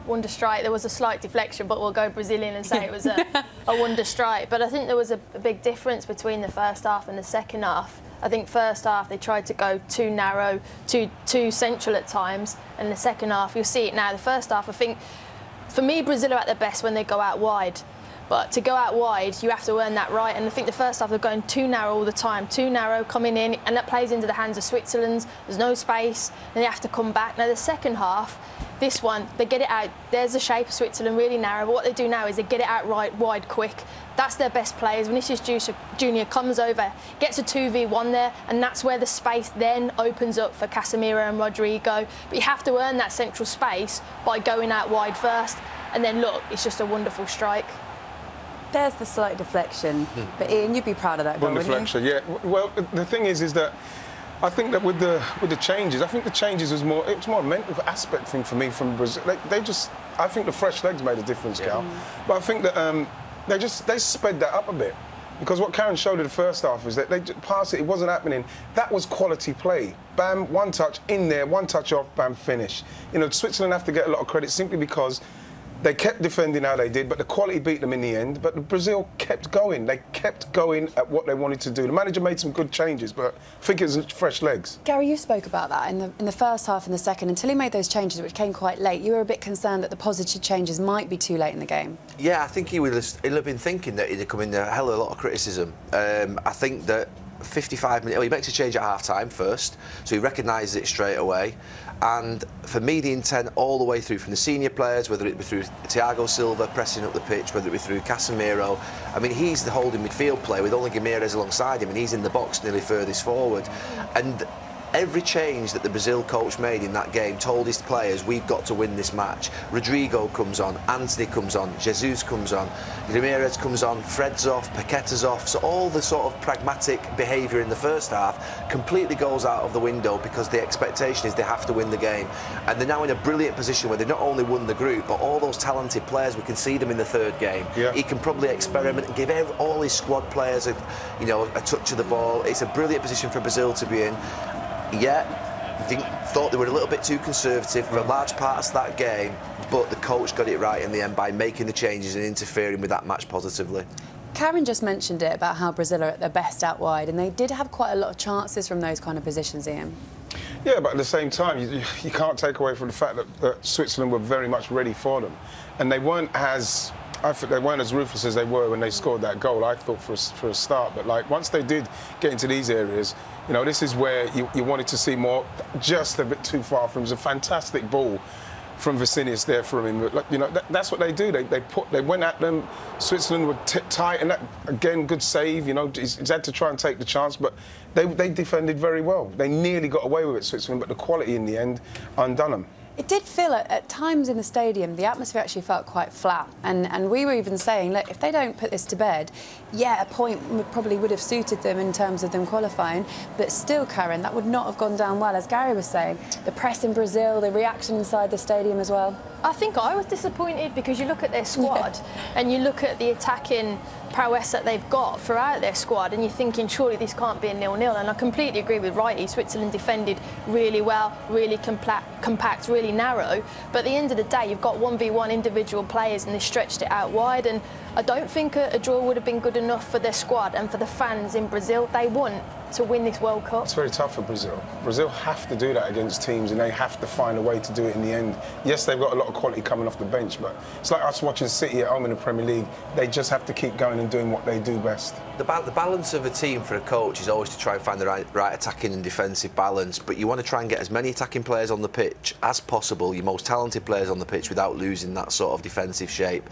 wonder strike. There was a slight deflection, but we'll go Brazilian and say it was a wonder strike. But I think there was a big difference between the first half and the second half. I think first half they tried to go too narrow, too central at times, and the second half you'll see it now. The first half, I think, for me, Brazil are at their best when they go out wide. But to go out wide, you have to earn that right. And I think the first half they're going too narrow all the time, too narrow, coming in, and that plays into the hands of Switzerland. There's no space, and they have to come back. Now the second half, this one, they get it out. There's the shape of Switzerland, really narrow. But what they do now is they get it out right, wide, quick. That's their best players. Vinicius Junior comes over, gets a 2v1 there, and that's where the space then opens up for Casemiro and Rodrigo. But you have to earn that central space by going out wide first. And then look, it's just a wonderful strike. There's the slight deflection, but Ian, you'd be proud of that goal, wouldn't you? Deflection, yeah. Well, the thing is that I think that with the changes, I think the changes was more a mental aspect thing for me from Brazil. I think the fresh legs made a difference, Cal. But I think that they sped that up a bit. Because what Karen showed in the first half was that they just passed it wasn't happening. That was quality play. Bam, one touch in there, one touch off, bam, finish. You know, Switzerland have to get a lot of credit simply because they kept defending how they did, but the quality beat them in the end. But Brazil kept going. They kept going at what they wanted to do. The manager made some good changes, but I think it was fresh legs. Gary, you spoke about that in the first half and the second. Until he made those changes, which came quite late, you were a bit concerned that the positive changes might be too late in the game. Yeah, I think he'll have been thinking that he'd have come in a hell of a lot of criticism. I think that 55 minutes, he makes a change at half-time first, so he recognises it straight away. And for me, the intent all the way through, from the senior players, whether it be through Thiago Silva pressing up the pitch, whether it be through Casemiro, I mean, he's the holding midfield player with only Ramirez alongside him, and he's in the box nearly furthest forward. And every change that the Brazil coach made in that game told his players, we've got to win this match. Rodrigo comes on, Antony comes on, Jesus comes on, Ramirez comes on, Fred's off, Paqueta's off. So all the sort of pragmatic behaviour in the first half completely goes out of the window because the expectation is they have to win the game. And they're now in a brilliant position where they've not only won the group, but all those talented players, we can see them in the third game. Yeah. He can probably experiment and give all his squad players a touch of the ball. It's a brilliant position for Brazil to be in. Yeah, thought they were a little bit too conservative for large parts of that game, but the coach got it right in the end by making the changes and interfering with that match positively. Karen just mentioned it about how Brazil are at their best out wide, and they did have quite a lot of chances from those kind of positions, Ian. Yeah, but at the same time, you can't take away from the fact that Switzerland were very much ready for them, and they weren't as ruthless as they were when they scored that goal, I thought, for a start. But like once they did get into these areas, you know, this is where you wanted to see more, just a bit too far from him. It was a fantastic ball from Vinicius there for him. But, you know, that's what they do. They went at them. Switzerland were tight, and that, again, good save. You know, he's had to try and take the chance, but they defended very well. They nearly got away with it, Switzerland, but the quality in the end undone them. It did feel at times in the stadium, the atmosphere actually felt quite flat. And we were even saying, look, if they don't put this to bed, yeah, a point probably would have suited them in terms of them qualifying. But still, Karen, that would not have gone down well. As Gary was saying, the press in Brazil, the reaction inside the stadium as well. I think I was disappointed because you look at their squad and you look at the attacking prowess that they've got throughout their squad, and you're thinking, surely this can't be a 0-0. And I completely agree with Wright. Switzerland defended really well, really compact, really narrow. But at the end of the day, you've got 1v1 individual players, and they stretched it out wide. And I don't think a draw would have been good enough for their squad and for the fans in Brazil. They want to win this World Cup. It's very tough for Brazil. Brazil have to do that against teams, and they have to find a way to do it in the end. Yes, they've got a lot of quality coming off the bench, but it's like us watching City at home in the Premier League. They just have to keep going and doing what they do best. The balance of a team for a coach is always to try and find the right attacking and defensive balance, but you want to try and get as many attacking players on the pitch as possible, your most talented players on the pitch, without losing that sort of defensive shape.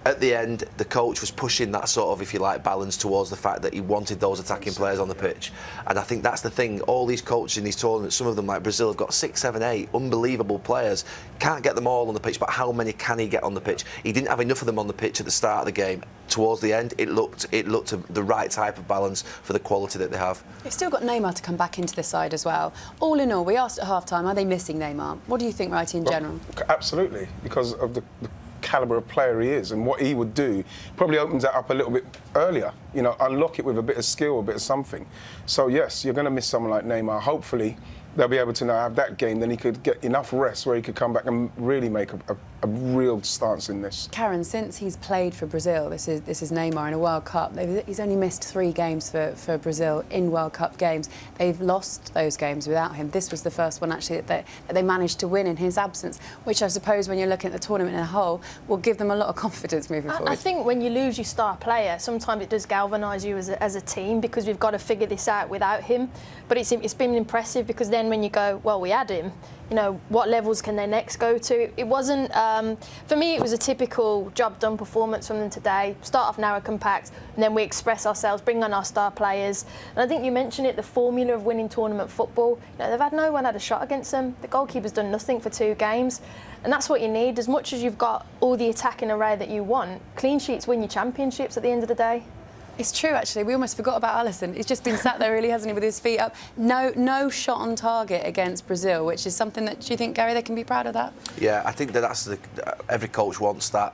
At the end, the coach was pushing that sort of, if you like, balance towards the fact that he wanted those attacking players on the pitch. And I think that's the thing. All these coaches in these tournaments, some of them like Brazil, have got 6, 7, 8 unbelievable players. Can't get them all on the pitch, but how many can he get on the pitch? He didn't have enough of them on the pitch at the start of the game. Towards the end, it looked the right type of balance for the quality that they have. They've still got Neymar to come back into the side as well. All in all, we asked at half-time, are they missing Neymar? What do you think, Wright, in general? Absolutely, because of the calibre of player he is, and what he would do probably opens that up a little bit earlier, you know, unlock it with a bit of skill, a bit of something. So yes, you're going to miss someone like Neymar. Hopefully they'll be able to now have that game, then he could get enough rest where he could come back and really make a a real stance in this. Karen, since he's played for Brazil, this is Neymar in a World Cup. He's only missed 3 games for Brazil in World Cup games. They've lost those games without him. This was the first one actually that they managed to win in his absence, which I suppose when you're looking at the tournament in a whole will give them a lot of confidence moving forward. I think when you lose your star player, sometimes it does galvanise you as a team, because we've got to figure this out without him. But it's been impressive, because then when you go, well, we had him, you know, what levels can they next go to? It wasn't, for me, it was a typical job done performance from them today. Start off narrow, compact, and then we express ourselves, bring on our star players. And I think you mentioned it, the formula of winning tournament football. You know, no one had a shot against them. The goalkeeper's done nothing for 2 games. And that's what you need. As much as you've got all the attacking array that you want, clean sheets win your championships at the end of the day. It's true, actually. We almost forgot about Alisson. He's just been sat there, really, hasn't he, with his feet up. No shot on target against Brazil, which is something that, do you think, Gary, they can be proud of that? Yeah, I think that's every coach wants that.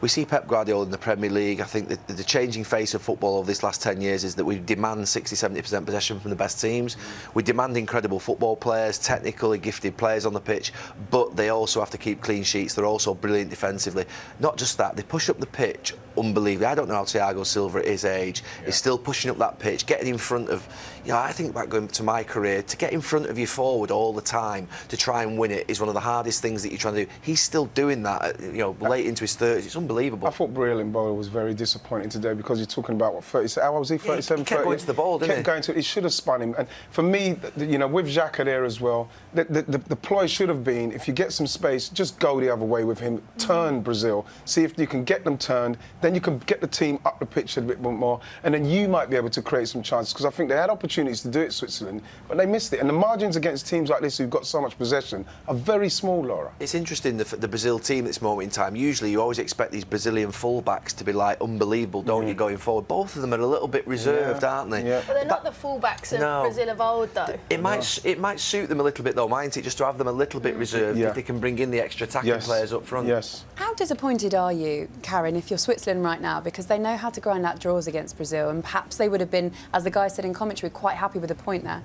We see Pep Guardiola in the Premier League. I think that the changing face of football over this last 10 years is that we demand 60-70% possession from the best teams. We demand incredible football players, technically gifted players on the pitch, but they also have to keep clean sheets. They're also brilliant defensively. Not just that, they push up the pitch unbelievably. I don't know how Thiago Silva at his age is still pushing up that pitch, getting in front of, you know, I think about going to my career, to get in front of your forward all the time to try and win it is one of the hardest things that you're trying to do. He's still doing that, you know, late into his 30s. It's unbelievable. I thought Brill Mbola was very disappointing today, because you're talking about, what, 37, how old was he, 37, he kept 30? going to the ball, didn't he? Kept going to it. He should have spun him. And for me, you know, with Xhaka there as well, the ploy should have been, if you get some space, just go the other way with him, turn Brazil, see if you can get them turned, then you can get the team up the pitch a bit more, and then you might be able to create some chances, because I think they had opportunities to do it, Switzerland, but they missed it. And the margins against teams like this who've got so much possession are very small, Laura. It's interesting, the Brazil team at this moment in time, usually you always expect these Brazilian fullbacks to be like unbelievable, don't you, going forward? Both of them are a little bit reserved, aren't they? Yeah. But they're not the fullbacks of Brazil of old, though. It might suit them a little bit, though, mightn't it, just to have them a little bit reserved if they can bring in the extra attacking players up front. Yes. How disappointed are you, Karen, if you're Switzerland right now? Because they know how to grind out draws against Brazil, and perhaps they would have been, as the guy said in commentary, quite happy with the point there.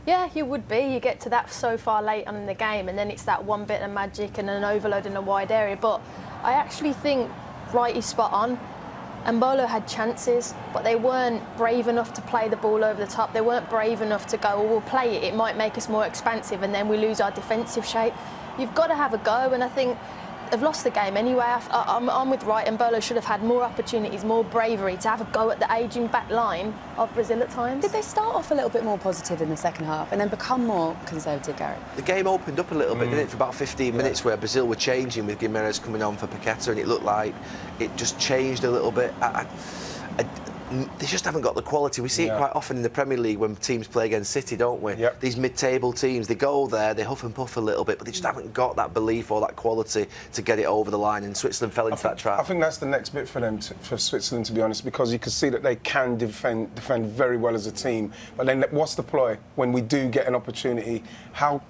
Yeah, you would be. You get to that so far late on in the game, and then it's that one bit of magic and an overload in a wide area. But I actually think Wright is spot on. Mbolo had chances, but they weren't brave enough to play the ball over the top. They weren't brave enough to go, well, we'll play it. It might make us more expansive, and then we lose our defensive shape. You've got to have a go, and I think they've lost the game anyway. I'm with Wright. Mbolo should have had more opportunities, more bravery to have a go at the ageing back line of Brazil at times. Did they start off a little bit more positive in the second half and then become more conservative, Gary? The game opened up a little bit, didn't it, for about 15 minutes, where Brazil were changing with Guimarães coming on for Paqueta, and it looked like it just changed a little bit. They just haven't got the quality. We see it quite often in the Premier League when teams play against City, don't we? Yep. These mid-table teams, they go there, they huff and puff a little bit, but they just haven't got that belief or that quality to get it over the line, and Switzerland fell into that trap. I think that's the next bit for them, for Switzerland, to be honest, because you can see that they can defend very well as a team. But then what's the ploy when we do get an opportunity? How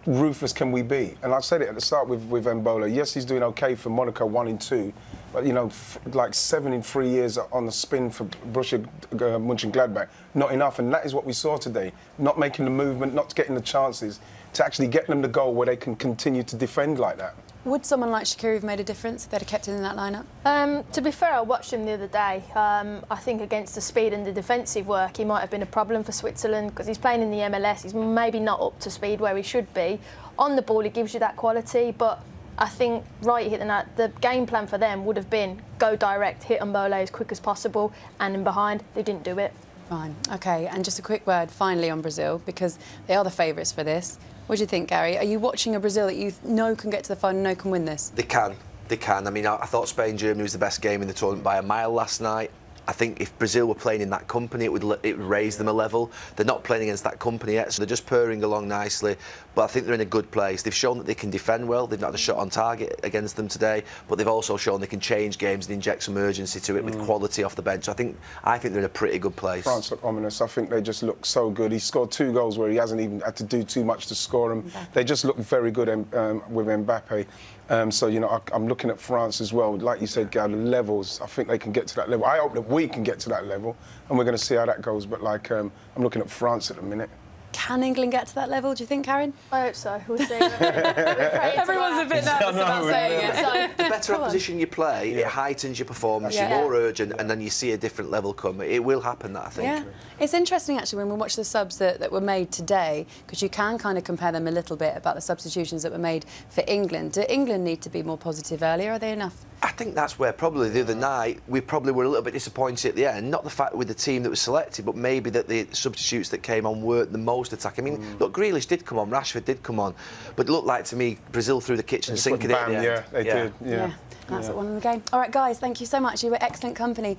ruthless can we be? And I said it at the start with Mbola. Yes, he's doing okay for Monaco 1 and 2, but, you know, like 7 in 3 years on the spin for Borussia Mönchengladbach, not enough. And that is what we saw today. Not making the movement, not getting the chances to actually get them the goal where they can continue to defend like that. Would someone like Shaqiri have made a difference if they'd have kept him in that lineup? To be fair, I watched him the other day. I think against the speed and the defensive work, he might have been a problem for Switzerland, because he's playing in the MLS. He's maybe not up to speed where he should be. On the ball, he gives you that quality, but I think Wright hit the game plan for them would have been go direct, hit Mbola as quick as possible, and in behind, they didn't do it. Fine. OK, and just a quick word finally on Brazil, because they are the favourites for this. What do you think, Gary? Are you watching a Brazil that you know can get to the final, know can win this? They can. I mean, I thought Spain-Germany was the best game in the tournament by a mile last night. I think if Brazil were playing in that company, it would raise them a level. They're not playing against that company yet, so they're just purring along nicely. But I think they're in a good place. They've shown that they can defend well. They've not had a shot on target against them today, but they've also shown they can change games and inject some urgency to it with quality off the bench. So I think they're in a pretty good place. France look ominous. I think they just look so good. He scored 2 goals where he hasn't even had to do too much to score them. They just look very good with Mbappe. So, you know, I'm looking at France as well. Like you said, Gav, the levels, I think they can get to that level. I hope that we can get to that level, and we're going to see how that goes. But, like, I'm looking at France at the minute. Can England get to that level, do you think, Karen? I hope so. We'll see. Everyone's a bit nervous about saying it. So, The better opposition you play, it heightens your performance, you're more urgent, and then you see a different level come. It will happen, that, I think. Yeah. It's interesting, actually, when we watch the subs that were made today, because you can kind of compare them a little bit about the substitutions that were made for England. Do England need to be more positive earlier? Are they enough? I think that's where probably the other night we probably were a little bit disappointed at the end. Not the fact with the team that was selected, but maybe that the substitutes that came on weren't the most attacking. I mean, look, Grealish did come on, Rashford did come on, but it looked like to me Brazil threw the kitchen sink at the end. Yeah, they did. Yeah. That's what won the game. All right, guys, thank you so much. You were excellent company.